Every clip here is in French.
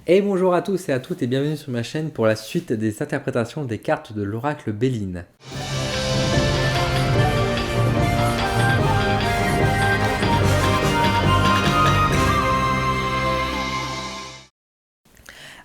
Et bonjour à tous et à toutes et bienvenue sur ma chaîne pour la suite des interprétations des cartes de l'oracle Béline.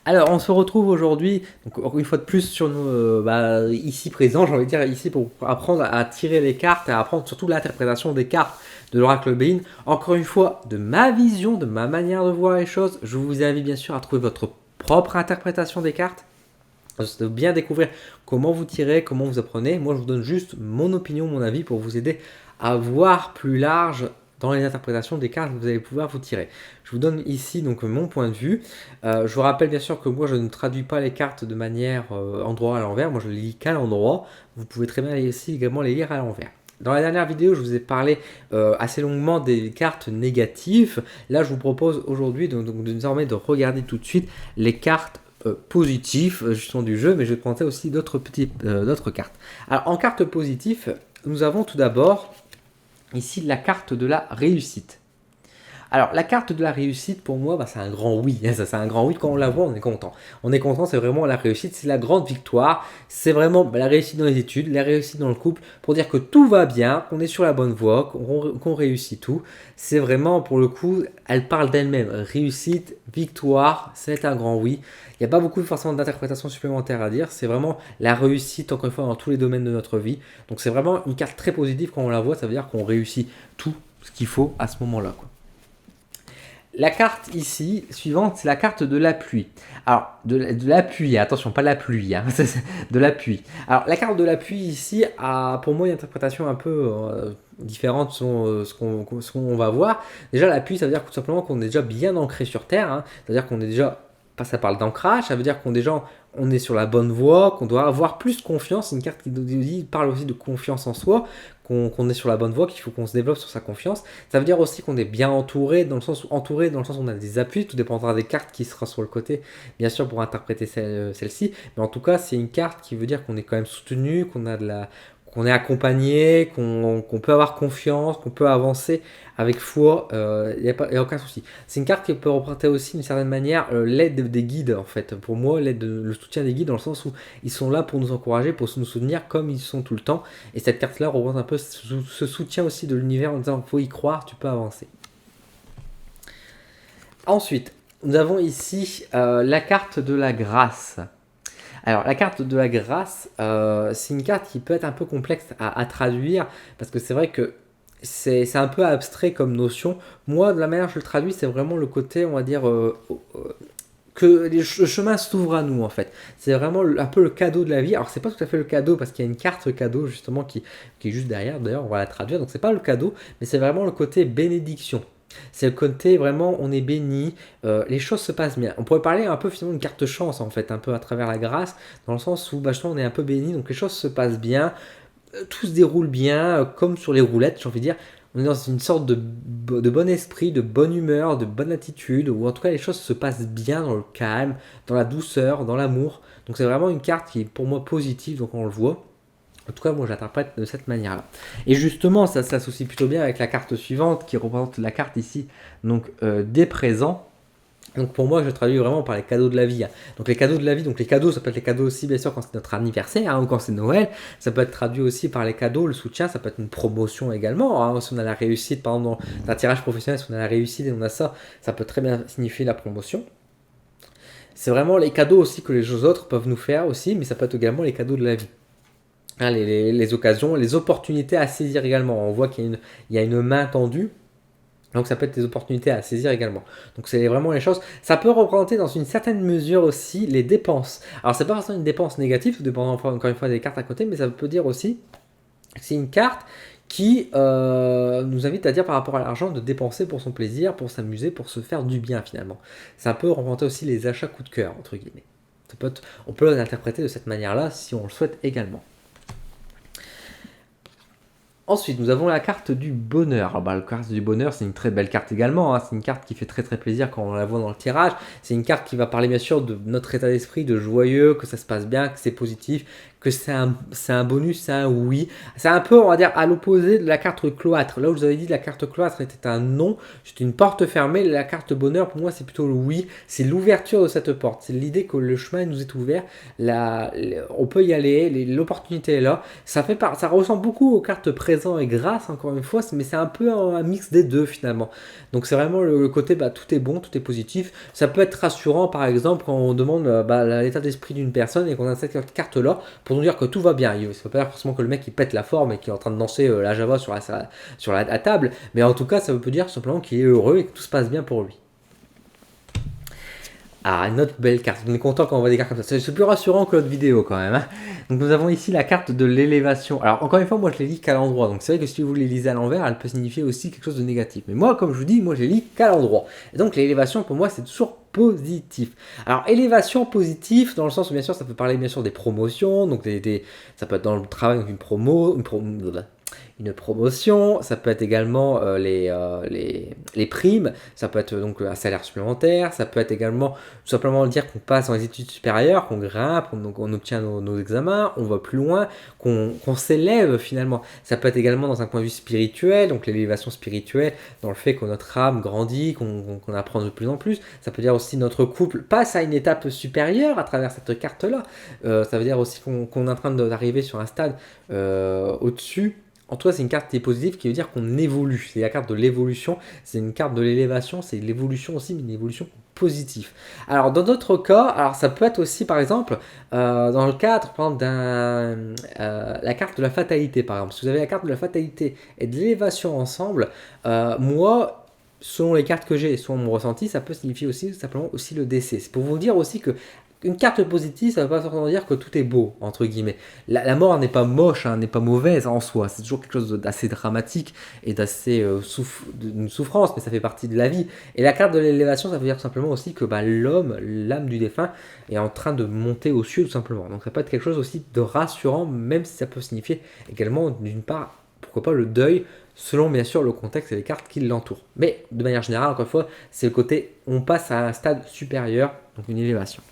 Alors on se retrouve aujourd'hui, une fois de plus sur nos, ici présents, j'ai envie de dire ici pour apprendre à tirer les cartes et à apprendre surtout l'interprétation des cartes de l'oracle Béline. Encore une fois, de ma vision, de ma manière de voir les choses, je vous invite bien sûr à trouver votre propre interprétation des cartes. De bien découvrir comment vous tirez, comment vous apprenez. Moi, je vous donne juste mon opinion, mon avis pour vous aider à voir plus large dans les interprétations des cartes que vous allez pouvoir vous tirer. Je vous donne ici donc mon point de vue. Je vous rappelle bien sûr que moi, je ne traduis pas les cartes de manière endroit à l'envers. Moi, je les lis qu'à l'endroit. Vous pouvez très bien aussi également les lire à l'envers. Dans la dernière vidéo, je vous ai parlé assez longuement des cartes négatives. Là, je vous propose aujourd'hui donc désormais de regarder tout de suite les cartes positif justement du jeu, mais je vais présenter aussi d'autres cartes. Alors en carte positive, nous avons tout d'abord ici la carte de la réussite. Alors la carte de la réussite pour moi, c'est un grand oui. Ça, c'est un grand oui. Quand on la voit, on est content. On est content, c'est vraiment la réussite, c'est la grande victoire. C'est vraiment la réussite dans les études, la réussite dans le couple, pour dire que tout va bien, qu'on est sur la bonne voie, qu'on réussit tout. C'est vraiment pour le coup, elle parle d'elle-même. Réussite, victoire, c'est un grand oui. Il n'y a pas beaucoup forcément d'interprétation supplémentaire à dire. C'est vraiment la réussite, encore une fois, dans tous les domaines de notre vie. Donc c'est vraiment une carte très positive quand on la voit. Ça veut dire qu'on réussit tout ce qu'il faut à ce moment-là, quoi. La carte ici, suivante, c'est la carte de la pluie. Alors, de la pluie, attention, pas la pluie, hein, de la pluie. Alors, la carte de la pluie ici a pour moi une interprétation un peu différente selon ce qu'on va voir. Déjà, la pluie, ça veut dire tout simplement qu'on est déjà bien ancré sur Terre, hein. C'est-à-dire qu'on est déjà, ça parle d'ancrage, ça veut dire qu'on on est sur la bonne voie, qu'on doit avoir plus confiance. C'est une carte qui parle aussi de confiance en soi, qu'on est sur la bonne voie, qu'il faut qu'on se développe sur sa confiance. Ça veut dire aussi qu'on est bien entouré, dans le sens où on a des appuis, tout dépendra des cartes qui sera sur le côté, bien sûr, pour interpréter celle-ci. Mais en tout cas, c'est une carte qui veut dire qu'on est quand même soutenu, qu'on est accompagné, qu'on peut avoir confiance, qu'on peut avancer avec foi, il n'y a aucun souci. C'est une carte qui peut représenter aussi d'une certaine manière l'aide des guides en fait. Pour moi, le soutien des guides dans le sens où ils sont là pour nous encourager, pour nous soutenir comme ils sont tout le temps. Et cette carte-là représente un peu ce soutien aussi de l'univers en disant faut y croire, tu peux avancer. Ensuite, nous avons ici la carte de la grâce. Alors, la carte de la grâce, c'est une carte qui peut être un peu complexe à traduire parce que c'est vrai que c'est un peu abstrait comme notion. Moi, de la manière dont je le traduis, c'est vraiment le côté, on va dire, que le chemin s'ouvre à nous en fait. C'est vraiment un peu le cadeau de la vie. Alors c'est pas tout à fait le cadeau parce qu'il y a une carte cadeau justement qui est juste derrière. D'ailleurs on va la traduire. Donc c'est pas le cadeau, mais c'est vraiment le côté bénédiction. C'est le côté vraiment on est béni, les choses se passent bien. On pourrait parler un peu finalement d'une carte chance en fait, un peu à travers la grâce, dans le sens où justement on est un peu béni, donc les choses se passent bien, tout se déroule bien, comme sur les roulettes, j'ai envie de dire. On est dans une sorte de bon esprit, de bonne humeur, de bonne attitude, ou en tout cas les choses se passent bien dans le calme, dans la douceur, dans l'amour. Donc c'est vraiment une carte qui est pour moi positive, donc on le voit. En tout cas, moi j'interprète de cette manière-là. Et justement, ça s'associe plutôt bien avec la carte suivante qui représente la carte ici, donc des présents. Donc pour moi, je traduis vraiment par les cadeaux de la vie. Donc les cadeaux de la vie, donc les cadeaux, ça peut être les cadeaux aussi, bien sûr, quand c'est notre anniversaire ou quand c'est Noël. Ça peut être traduit aussi par les cadeaux, le soutien, ça peut être une promotion également. Si on a la réussite, par exemple, dans un tirage professionnel, si on a la réussite et on a ça, ça peut très bien signifier la promotion. C'est vraiment les cadeaux aussi que les autres peuvent nous faire aussi, mais ça peut être également les cadeaux de la vie. Les occasions, les opportunités à saisir également. On voit qu'il y a une main tendue. Donc ça peut être des opportunités à saisir également. Donc c'est vraiment les choses. Ça peut représenter dans une certaine mesure aussi les dépenses. Alors c'est pas forcément une dépense négative, tout dépend encore une fois des cartes à côté, mais ça peut dire aussi que c'est une carte qui nous invite à dire par rapport à l'argent de dépenser pour son plaisir, pour s'amuser, pour se faire du bien finalement. Ça peut représenter aussi les achats coup de cœur, entre guillemets. On peut l'interpréter de cette manière-là si on le souhaite également. Ensuite, nous avons la carte du bonheur. Alors, la carte du bonheur, c'est une très belle carte également, hein. C'est une carte qui fait très très plaisir quand on la voit dans le tirage. C'est une carte qui va parler bien sûr de notre état d'esprit, de joyeux, que ça se passe bien, que c'est positif, que c'est un bonus, c'est un oui. C'est un peu, on va dire, à l'opposé de la carte cloître. Là où je vous avais dit que la carte cloître était un non, c'est une porte fermée. La carte bonheur, pour moi, c'est plutôt le oui. C'est l'ouverture de cette porte. C'est l'idée que le chemin nous est ouvert. On peut y aller, l'opportunité est là. Ça ressemble beaucoup aux cartes présent et grâce, encore une fois, mais c'est un peu un mix des deux finalement. Donc c'est vraiment le côté, tout est bon, tout est positif. Ça peut être rassurant, par exemple, quand on demande l'état d'esprit d'une personne et qu'on a cette carte-là pour nous dire que tout va bien. Ça ne veut pas dire forcément que le mec il pète la forme et qu'il est en train de danser la Java sur la table, mais en tout cas, ça veut dire simplement qu'il est heureux et que tout se passe bien pour lui. Ah, une autre belle carte. On est content quand on voit des cartes comme ça. C'est plus rassurant que l'autre vidéo quand même, hein. Donc nous avons ici la carte de l'élévation. Alors encore une fois, moi je les lis qu'à l'endroit. Donc c'est vrai que si vous les lisez à l'envers, elle peut signifier aussi quelque chose de négatif. Mais moi, comme je vous dis, moi je les lis qu'à l'endroit. Et donc l'élévation pour moi c'est toujours positif. Alors élévation positive dans le sens où bien sûr ça peut parler bien sûr des promotions. Donc ça peut être dans le travail, donc une promotion, ça peut être également les primes, ça peut être donc un salaire supplémentaire, ça peut être également tout simplement dire qu'on passe dans les études supérieures, qu'on grimpe, on obtient nos examens, on va plus loin, qu'on s'élève finalement. Ça peut être également dans un point de vue spirituel, donc l'élévation spirituelle, dans le fait que notre âme grandit, qu'on apprend de plus en plus. Ça peut dire aussi notre couple passe à une étape supérieure à travers cette carte-là. Ça veut dire aussi qu'on est en train d'arriver sur un stade au-dessus. En tout cas, c'est une carte qui est positive, qui veut dire qu'on évolue. C'est la carte de l'évolution, c'est une carte de l'élévation, c'est l'évolution aussi, mais une évolution positive. Alors, dans d'autres cas, ça peut être aussi, par exemple, dans le cadre, par exemple, la carte de la fatalité, par exemple. Si vous avez la carte de la fatalité et de l'élévation ensemble, moi, selon les cartes que j'ai et selon mon ressenti, ça peut signifier aussi simplement aussi le décès. C'est pour vous dire aussi que une carte positive, ça ne veut pas forcément dire que tout est beau, entre guillemets. La mort n'est pas moche, hein, n'est pas mauvaise en soi. C'est toujours quelque chose d'assez dramatique et d'assez d'une souffrance, mais ça fait partie de la vie. Et la carte de l'élévation, ça veut dire simplement aussi que l'homme, l'âme du défunt, est en train de monter aux cieux, tout simplement. Donc ça peut être quelque chose aussi de rassurant, même si ça peut signifier également, d'une part, pourquoi pas le deuil, selon bien sûr le contexte et les cartes qui l'entourent. Mais de manière générale, encore une fois, c'est le côté, on passe à un stade supérieur, donc une élévation.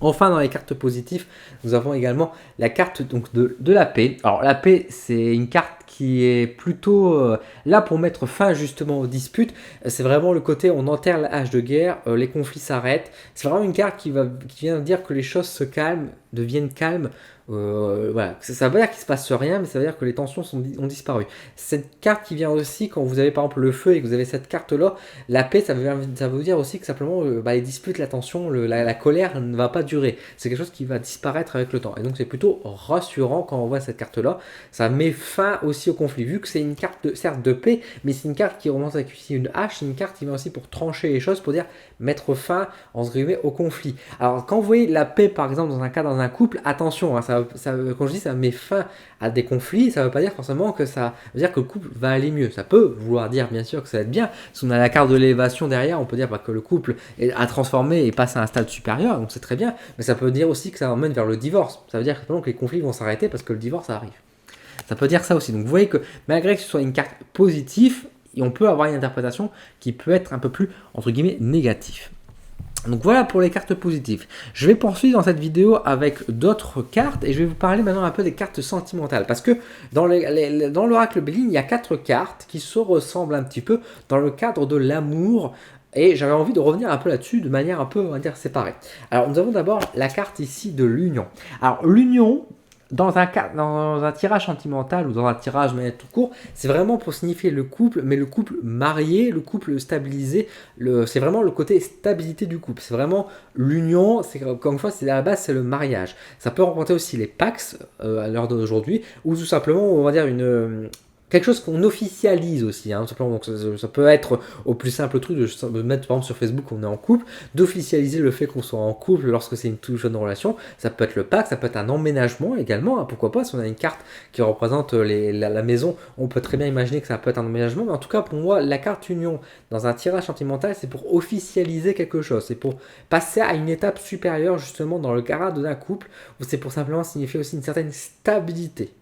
Enfin, dans les cartes positives, nous avons également la carte donc, de la paix. Alors la paix, c'est une carte qui est plutôt là pour mettre fin justement aux disputes. C'est vraiment le côté on enterre la hache de guerre, les conflits s'arrêtent. C'est vraiment une carte qui vient dire que les choses se calment, deviennent calmes. Voilà, ça veut pas dire qu'il se passe rien, mais ça veut dire que les tensions ont disparu. Cette carte qui vient aussi quand vous avez par exemple le feu et que vous avez cette carte là, la paix, ça veut dire aussi que simplement les disputes, la tension, la colère ne va pas durer. C'est quelque chose qui va disparaître avec le temps. Et donc c'est plutôt rassurant quand on voit cette carte là. Ça met fin aussi au conflit, vu que c'est une carte certes de paix, mais c'est une carte qui commence avec une hache, c'est une carte qui vient aussi pour trancher les choses, pour dire mettre fin entre guillemets au conflit. Alors quand vous voyez la paix par exemple dans un couple, attention, hein, quand je dis ça met fin à des conflits, ça ne veut pas dire forcément que ça veut dire que le couple va aller mieux. Ça peut vouloir dire bien sûr que ça va être bien. Si on a la carte de l'élévation derrière, on peut dire que le couple a transformé et passe à un stade supérieur, donc c'est très bien. Mais ça peut dire aussi que ça emmène vers le divorce. Ça veut dire simplement que les conflits vont s'arrêter parce que le divorce arrive. Ça peut dire ça aussi. Donc vous voyez que malgré que ce soit une carte positive, on peut avoir une interprétation qui peut être un peu plus, entre guillemets, négative. Donc voilà pour les cartes positives. Je vais poursuivre dans cette vidéo avec d'autres cartes et je vais vous parler maintenant un peu des cartes sentimentales. Parce que dans l'oracle Béline, il y a 4 cartes qui se ressemblent un petit peu dans le cadre de l'amour. Et j'avais envie de revenir un peu là-dessus de manière un peu, on va dire, séparée. Alors nous avons d'abord la carte ici de l'union. Alors l'union, dans un tirage sentimental ou dans un tirage mais tout court, c'est vraiment pour signifier le couple, mais le couple marié, le couple stabilisé, c'est vraiment le côté stabilité du couple. C'est vraiment l'union, comme une fois, c'est à la base, c'est le mariage. Ça peut représenter aussi les Pax à l'heure d'aujourd'hui, ou tout simplement, on va dire quelque chose qu'on officialise aussi, hein, tout simplement. Donc ça peut être au plus simple truc de mettre par exemple sur Facebook qu'on est en couple, d'officialiser le fait qu'on soit en couple lorsque c'est une toute jeune relation. Ça peut être le pacte, ça peut être un emménagement également, hein, pourquoi pas, si on a une carte qui représente la maison, on peut très bien imaginer que ça peut être un emménagement, mais en tout cas pour moi, la carte union dans un tirage sentimental, c'est pour officialiser quelque chose, c'est pour passer à une étape supérieure justement dans le cadre d'un couple, ou c'est pour simplement signifier aussi une certaine stabilité.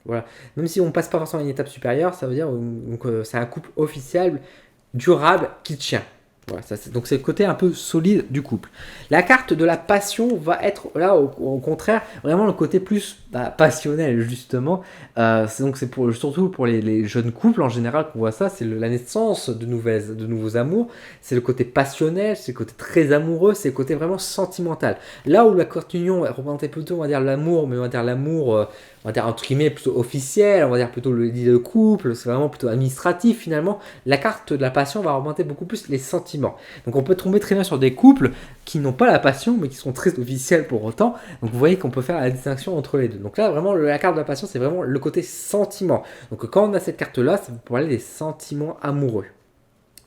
Voilà. Même si on passe pas forcément à une étape supérieure, ça veut dire que c'est un couple officiel, durable, qui tient. Voilà, donc c'est le côté un peu solide du couple. La carte de la passion va être là au contraire vraiment le côté plus passionnel justement. Donc c'est surtout pour les jeunes couples en général qu'on voit ça, c'est la naissance de nouveaux amours. C'est le côté passionnel, c'est le côté très amoureux, c'est le côté vraiment sentimental. Là où la carte union représentait plutôt on va dire l'amour, mais on va dire l'amour on va dire entre guillemets plutôt officiel, on va dire plutôt le couple, c'est vraiment plutôt administratif finalement. La carte de la passion va représenter beaucoup plus les sentiments. Donc on peut tomber très bien sur des couples qui n'ont pas la passion mais qui sont très officiels pour autant. Donc vous voyez qu'on peut faire la distinction entre les deux. Donc là vraiment la carte de la passion c'est vraiment le côté sentiment. Donc quand on a cette carte là, c'est pour parler des sentiments amoureux.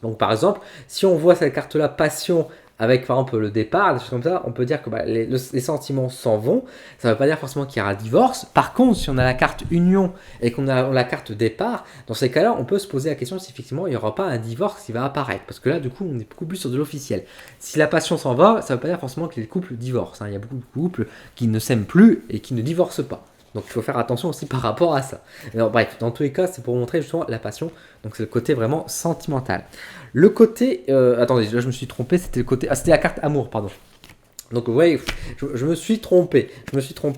Donc par exemple, si on voit cette carte là passion avec par exemple le départ, des choses comme ça, on peut dire que les sentiments s'en vont. Ça ne veut pas dire forcément qu'il y aura divorce. Par contre, si on a la carte union et qu'on a la carte départ, dans ces cas-là, on peut se poser la question si effectivement il n'y aura pas un divorce qui va apparaître. Parce que là, du coup, on est beaucoup plus sur de l'officiel. Si la passion s'en va, ça ne veut pas dire forcément que les couples divorcent. Il y a beaucoup de couples qui ne s'aiment plus et qui ne divorcent pas. Donc il faut faire attention aussi par rapport à ça. Alors, bref, dans tous les cas, c'est pour montrer justement la passion. Donc c'est le côté vraiment sentimental. Le côté... attendez, là je me suis trompé, c'était le côté... Ah, c'était la carte amour, pardon. Donc vous voyez, je me suis trompé.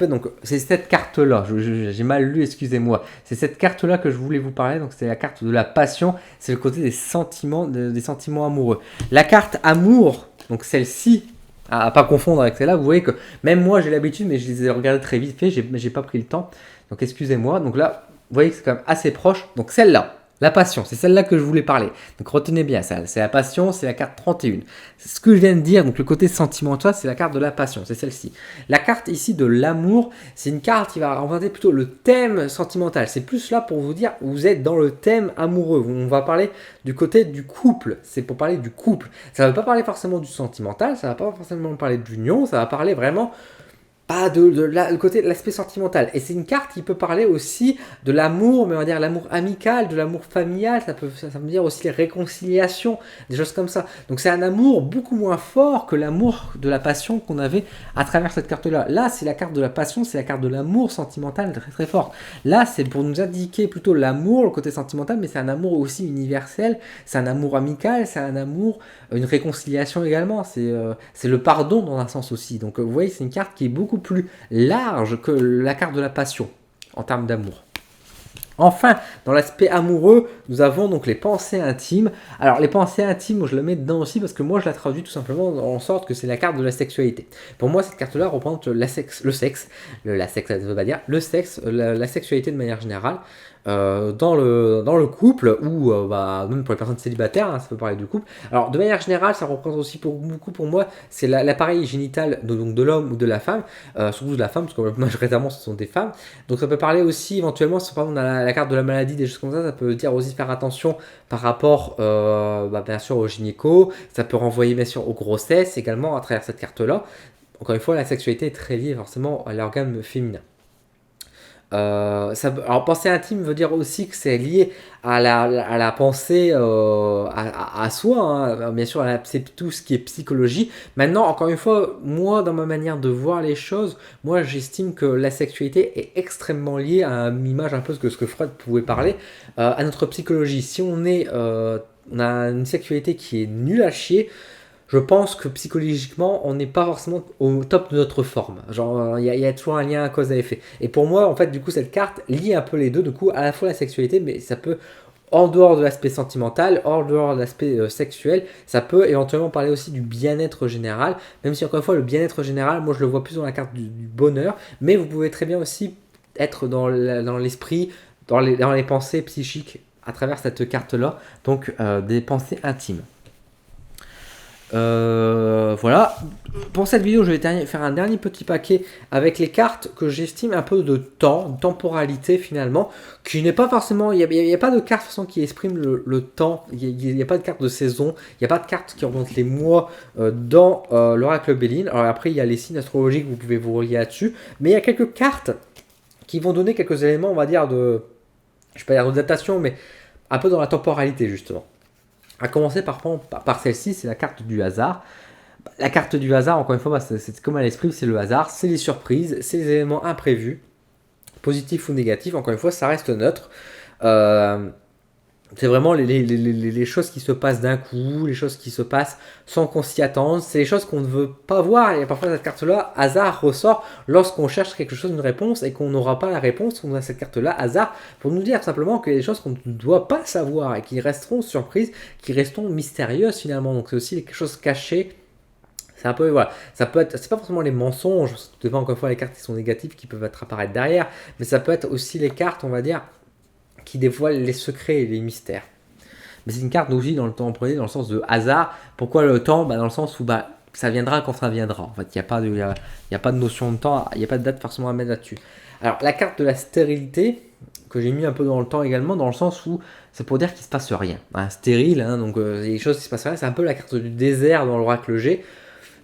Donc c'est cette carte-là. J'ai mal lu, excusez-moi. C'est cette carte-là que je voulais vous parler. Donc c'est la carte de la passion. C'est le côté des sentiments, des sentiments amoureux. La carte amour, donc celle-ci, à pas confondre avec celle-là, vous voyez que même moi j'ai l'habitude, mais je les ai regardées très vite fait, j'ai pas pris le temps. Donc excusez-moi. Donc là, vous voyez que c'est quand même assez proche. Donc celle-là. La passion, c'est celle-là que je voulais parler. Donc retenez bien ça, c'est la passion, c'est la carte 31. C'est ce que je viens de dire, donc le côté sentimental, c'est la carte de la passion, c'est celle-ci. La carte ici de l'amour, c'est une carte qui va représenter plutôt le thème sentimental. C'est plus là pour vous dire, vous êtes dans le thème amoureux. On va parler du côté du couple, c'est pour parler du couple. Ça ne va pas parler forcément du sentimental, ça ne va pas forcément parler de l'union, ça va parler vraiment... pas le côté de l'aspect sentimental. Et c'est une carte qui peut parler aussi de l'amour, mais on va dire l'amour amical, de l'amour familial, ça veut dire aussi les réconciliations, des choses comme ça. Donc c'est un amour beaucoup moins fort que l'amour de la passion qu'on avait à travers cette carte-là. Là, c'est la carte de la passion, c'est la carte de l'amour sentimental très très forte. Là, c'est pour nous indiquer plutôt l'amour, le côté sentimental, mais c'est un amour aussi universel, c'est un amour amical, c'est un amour, une réconciliation également, c'est le pardon dans un sens aussi. Donc vous voyez, c'est une carte qui est beaucoup plus large que la carte de la passion en termes d'amour. Enfin, dans l'aspect amoureux, nous avons donc les pensées intimes. Alors, les pensées intimes, je le mets dedans aussi parce que moi, je la traduis tout simplement en sorte que c'est la carte de la sexualité. Pour moi, cette carte-là représente la sexualité de manière générale. Dans le couple ou même pour les personnes célibataires, hein, ça peut parler du couple. Alors de manière générale, ça représente aussi beaucoup pour moi, c'est l'appareil génital de l'homme ou de la femme, surtout de la femme parce que majoritairement ce sont des femmes. Donc ça peut parler aussi éventuellement, si par exemple on a la carte de la maladie, des choses comme ça peut dire aussi faire attention par rapport bien sûr au gynéco, ça peut renvoyer bien sûr aux grossesses également à travers cette carte-là. Encore une fois, la sexualité est très liée forcément à l'organe féminin. Alors pensée intime veut dire aussi que c'est lié à la pensée à soi, hein. Bien sûr c'est tout ce qui est psychologie. Maintenant encore une fois, moi dans ma manière de voir les choses, moi j'estime que la sexualité est extrêmement liée à une image un peu ce que Freud pouvait parler, à notre psychologie. Si on a une sexualité qui est nulle à chier, je pense que psychologiquement, on n'est pas forcément au top de notre forme. Genre, il y a toujours un lien à cause à effet. Et pour moi, en fait, du coup, cette carte lie un peu les deux. Du coup, à la fois la sexualité, mais ça peut, en dehors de l'aspect sentimental, hors dehors de l'aspect sexuel, ça peut éventuellement parler aussi du bien-être général. Même si, encore une fois, le bien-être général, moi, je le vois plus dans la carte du bonheur. Mais vous pouvez très bien aussi être dans l'esprit, dans les pensées psychiques à travers cette carte-là. Donc, des pensées intimes. Voilà, pour cette vidéo je vais faire un dernier petit paquet avec les cartes que j'estime un peu de temps, de temporalité finalement, qui n'est pas forcément, il n'y a pas de carte qui exprime le temps, il n'y a pas de carte de saison, il n'y a pas de carte qui remonte les mois dans l'oracle Béline. Alors après il y a les signes astrologiques, vous pouvez vous relier là-dessus, mais il y a quelques cartes qui vont donner quelques éléments, on va dire je vais pas dire de datation, mais un peu dans la temporalité justement. À commencer par celle-ci, c'est la carte du hasard. La carte du hasard, encore une fois, c'est comme à l'esprit, c'est le hasard, c'est les surprises, c'est les éléments imprévus. positif ou négatif, encore une fois, ça reste neutre. C'est vraiment les choses qui se passent d'un coup, les choses qui se passent sans qu'on s'y attende. C'est les choses qu'on ne veut pas voir. Et parfois, cette carte-là, hasard, ressort lorsqu'on cherche quelque chose, une réponse, et qu'on n'aura pas la réponse. On a cette carte-là, hasard, pour nous dire simplement qu'il y a des choses qu'on ne doit pas savoir et qui resteront surprises, qui resteront mystérieuses finalement. Donc, c'est aussi quelque chose caché. C'est un peu, voilà, ça peut être, c'est pas forcément les mensonges, ça dépend encore une fois les cartes qui sont négatives qui peuvent apparaître derrière, mais ça peut être aussi les cartes, on va dire, qui dévoile les secrets et les mystères. Mais c'est une carte aussi dans le temps emprunté, dans le sens de hasard. Pourquoi le temps? Dans le sens où ça viendra quand ça viendra. En fait, il n'y a pas de notion de temps, il n'y a pas de date forcément à mettre là-dessus. Alors, la carte de la stérilité, que j'ai mis un peu dans le temps également, dans le sens où c'est pour dire qu'il ne se passe rien. Stérile, donc les choses qui ne se passent rien, c'est un peu la carte du désert dans l'oracle G.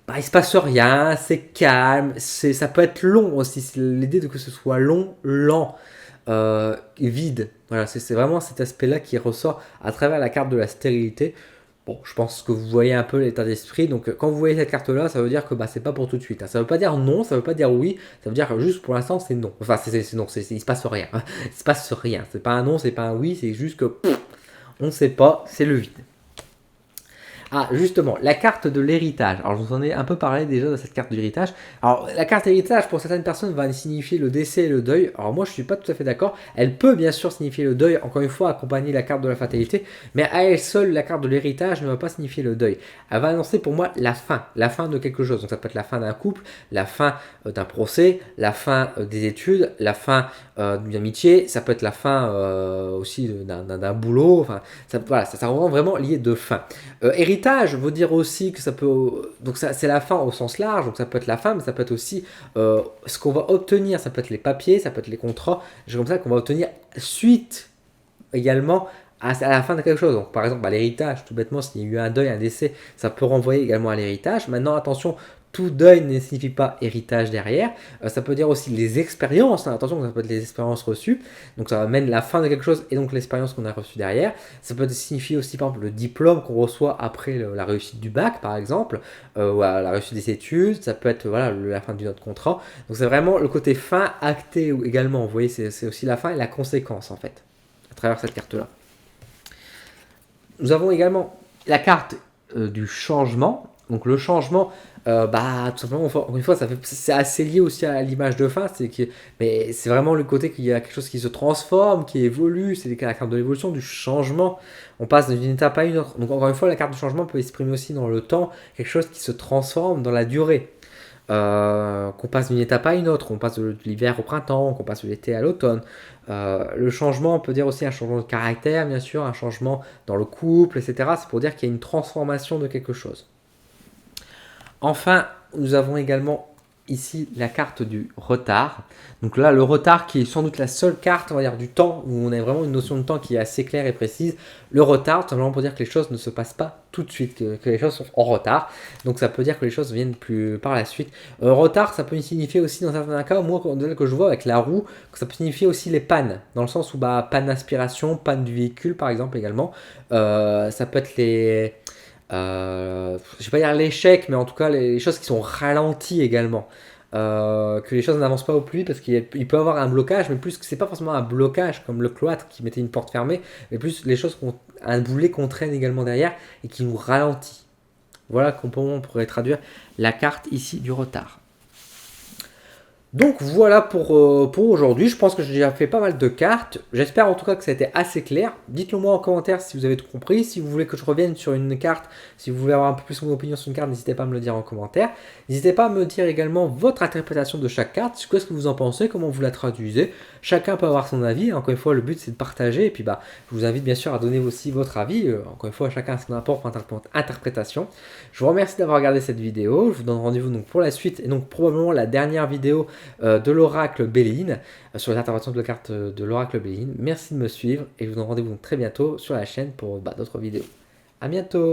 Il ne se passe rien, c'est calme, ça peut être long aussi. C'est l'idée de que ce soit long, lent. Vide. Voilà, c'est vraiment cet aspect-là qui ressort à travers la carte de la stérilité. Bon, je pense que vous voyez un peu l'état d'esprit. Donc, quand vous voyez cette carte-là, ça veut dire que c'est pas pour tout de suite. Ça veut pas dire non, ça veut pas dire oui. Ça veut dire que juste pour l'instant, c'est non. Enfin, c'est non, il se passe rien. Il se passe rien. C'est pas un non, c'est pas un oui, c'est juste que on ne sait pas, c'est le vide. Ah, justement, la carte de l'héritage. Alors, je vous en ai un peu parlé déjà de cette carte de l'héritage. Alors, la carte d'héritage, pour certaines personnes, va signifier le décès et le deuil. Alors, moi, je ne suis pas tout à fait d'accord. Elle peut bien sûr signifier le deuil, encore une fois, accompagner la carte de la fatalité. Mais à elle seule, la carte de l'héritage ne va pas signifier le deuil. Elle va annoncer pour moi la fin de quelque chose. Donc, ça peut être la fin d'un couple, la fin d'un procès, la fin des études, la fin d'une amitié. Ça peut être la fin aussi d'un boulot. Enfin, voilà, ça rend vraiment lié de fin. Héritage veut dire aussi que ça peut... Donc c'est la fin au sens large, donc ça peut être la fin, mais ça peut être aussi ce qu'on va obtenir, ça peut être les papiers, ça peut être les contrats, c'est comme ça qu'on va obtenir suite également à la fin de quelque chose. Donc par exemple, l'héritage, tout bêtement, s'il y a eu un deuil, un décès, ça peut renvoyer également à l'héritage. Maintenant, attention, tout deuil ne signifie pas héritage derrière. Ça peut dire aussi les expériences. Attention, ça peut être les expériences reçues. Donc ça amène la fin de quelque chose et donc l'expérience qu'on a reçue derrière. Ça peut signifier aussi par exemple le diplôme qu'on reçoit après la réussite du bac par exemple, ou la réussite des études. Ça peut être la fin d'une autre contrat. Donc c'est vraiment le côté fin acté également. Vous voyez, c'est aussi la fin et la conséquence en fait, à travers cette carte-là. Nous avons également la carte du changement. Donc le changement, tout simplement, encore une fois, c'est assez lié aussi à l'image de fin, mais c'est vraiment le côté qu'il y a quelque chose qui se transforme, qui évolue, c'est la carte de l'évolution, du changement. On passe d'une étape à une autre. Donc encore une fois, la carte du changement peut exprimer aussi dans le temps quelque chose qui se transforme dans la durée. Qu'on passe d'une étape à une autre, on passe de l'hiver au printemps, qu'on passe de l'été à l'automne. Le changement, on peut dire aussi un changement de caractère, bien sûr, un changement dans le couple, etc. C'est pour dire qu'il y a une transformation de quelque chose. Enfin, nous avons également ici la carte du retard. Donc là, le retard qui est sans doute la seule carte, on va dire, du temps, où on a vraiment une notion de temps qui est assez claire et précise. Le retard, tout simplement pour dire que les choses ne se passent pas tout de suite, que les choses sont en retard. Donc ça peut dire que les choses viennent plus par la suite. Retard, ça peut signifier aussi dans certains cas, moi, que je vois avec la roue, que ça peut signifier aussi les pannes, dans le sens où panne d'aspiration, panne du véhicule par exemple également. Ça peut être les... je vais pas dire l'échec, mais en tout cas les choses qui sont ralenties également. Que les choses n'avancent pas au plus vite parce qu'il peut y avoir un blocage, mais plus que c'est pas forcément un blocage comme le cloître qui mettait une porte fermée, mais plus les choses un boulet qu'on traîne également derrière et qui nous ralentit. Voilà comment on pourrait traduire la carte ici du retard. Donc voilà pour aujourd'hui, je pense que j'ai déjà fait pas mal de cartes, j'espère en tout cas que ça a été assez clair. Dites-le moi en commentaire si vous avez tout compris, si vous voulez que je revienne sur une carte, si vous voulez avoir un peu plus mon opinion sur une carte, n'hésitez pas à me le dire en commentaire. N'hésitez pas à me dire également votre interprétation de chaque carte, qu'est-ce que vous en pensez, comment vous la traduisez. Chacun peut avoir son avis, encore une fois le but c'est de partager, et puis je vous invite bien sûr à donner aussi votre avis, encore une fois chacun son apport pour interprétation. Je vous remercie d'avoir regardé cette vidéo, je vous donne rendez-vous donc pour la suite, et donc probablement la dernière vidéo de l'oracle Béline, sur les interventions de la carte de l'oracle Béline. Merci de me suivre, et je vous donne rendez-vous très bientôt sur la chaîne pour d'autres vidéos. À bientôt!